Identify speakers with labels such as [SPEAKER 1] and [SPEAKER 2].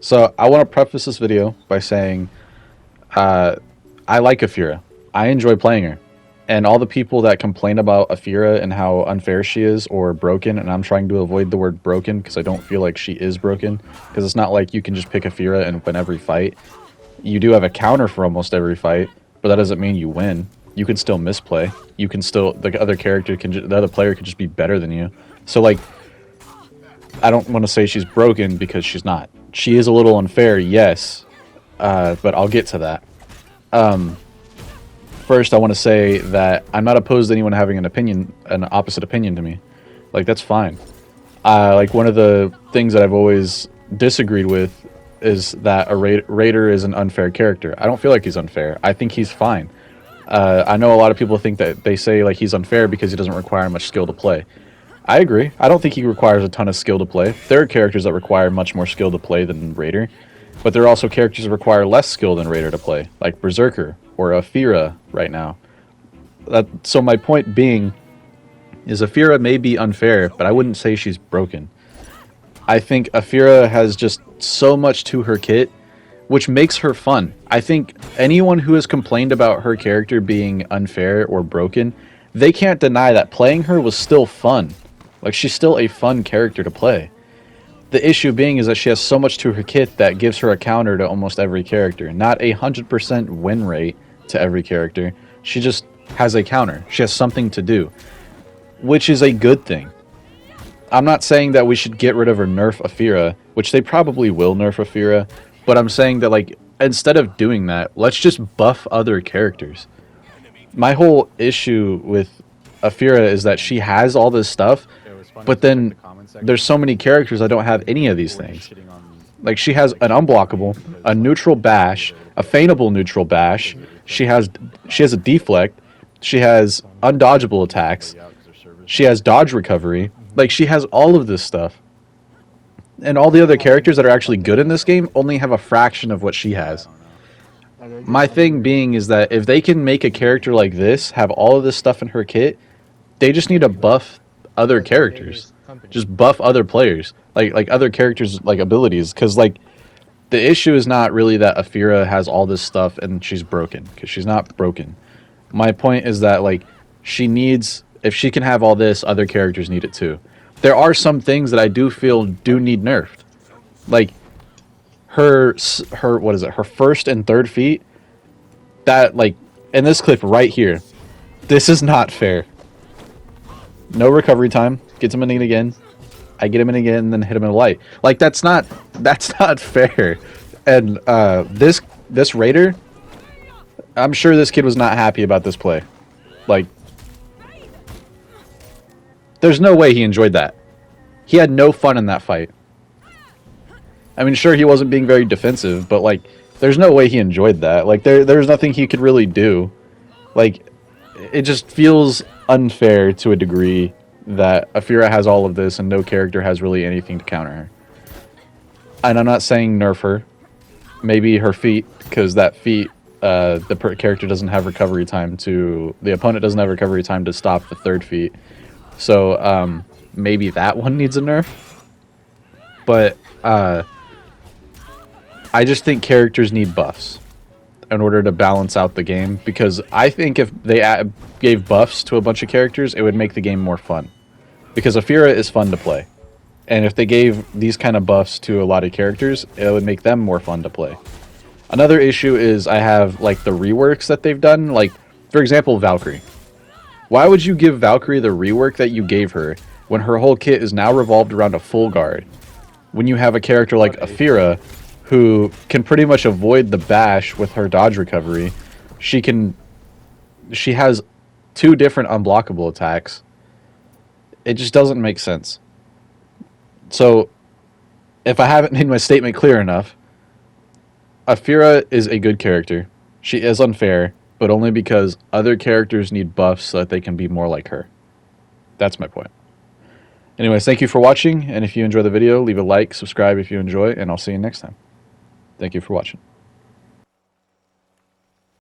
[SPEAKER 1] So I want to preface this video by saying uh, I like Afeera. I enjoy playing her. And all the people that complain about Afeera and how unfair she is or broken, and I'm trying to avoid the word broken because I don't feel like she is broken, because it's not like you can just pick Afeera and win every fight. You do have a counter for almost every fight, but that doesn't mean you win. You can still misplay. You can still, the other character can, the other player could just be better than you. So like, I don't want to say she's broken because she's not. She is a little unfair, yes, but I'll get to that. First, I want to say that I'm not opposed to anyone having an opposite opinion to me. Like, that's fine. Like, one of the things that I've always disagreed with is that a Raider is an unfair character. I don't feel like he's unfair. I think he's fine. I know a lot of people think that they say, like, he's unfair because he doesn't require much skill to play. I agree. I don't think he requires a ton of skill to play. There are characters that require much more skill to play than Raider, but there are also characters that require less skill than Raider to play, like Berserker or Afeera right now. So my point being is Afeera may be unfair, but I wouldn't say she's broken. I think Afeera has just so much to her kit, which makes her fun. I think anyone who has complained about her character being unfair or broken, they can't deny that playing her was still fun. Like, she's still a fun character to play. The issue being is that she has so much to her kit that gives her a counter to almost every character. Not a 100% win rate to every character. She just has a counter. She has something to do, which is a good thing. I'm not saying that we should get rid of or nerf Afeera, which they probably will nerf Afeera, but I'm saying that, like, instead of doing that, let's just buff other characters. My whole issue with Afeera is that she has all this stuff, but then there's so many characters that don't have any of these things. Like, she has an unblockable, a neutral bash, a feigntable neutral bash. She has a deflect. She has undodgeable attacks. She has dodge recovery. Like, she has all of this stuff. And all the other characters that are actually good in this game only have a fraction of what she has. My thing being is that if they can make a character like this have all of this stuff in her kit, they just need to buff other characters. Just buff other players. Like other characters' like abilities. Because, like, the issue is not really that Afeera has all this stuff and she's broken. Because she's not broken. My point is that, like, she needs... If she can have all this, other characters need it too. There are some things that I do feel do need nerfed. Like, her what is it? Her first and third feat. That, like, in this clip right here, this is not fair. No recovery time. Gets him in it again. I get him in again, and then hit him in a light. Like, that's not fair. And this Raider, I'm sure this kid was not happy about this play. Like, there's no way he enjoyed that. He had no fun in that fight. I mean, sure, he wasn't being very defensive, but, like, there's no way he enjoyed that. Like, there's nothing he could really do. Like, it just feels unfair to a degree that Afeera has all of this and no character has really anything to counter her. And I'm not saying nerf her. Maybe her feat, because that feat, the character doesn't have recovery time to... The opponent doesn't have recovery time to stop the third feat. So, maybe that one needs a nerf. But, I just think characters need buffs in order to balance out the game. Because I think if they gave buffs to a bunch of characters, it would make the game more fun. Because Afeera is fun to play. And if they gave these kind of buffs to a lot of characters, it would make them more fun to play. Another issue is I have, like, the reworks that they've done. Like, for example, Valkyrie. Why would you give Valkyrie the rework that you gave her when her whole kit is now revolved around a full guard? When you have a character like Afeera, who can pretty much avoid the bash with her dodge recovery. She has 2 different unblockable attacks. It just doesn't make sense. So, if I haven't made my statement clear enough, Afeera is a good character. She is unfair, but only because other characters need buffs so that they can be more like her. That's my point. Anyways, thank you for watching, and if you enjoy the video, leave a like, subscribe if you enjoy, and I'll see you next time. Thank you for watching.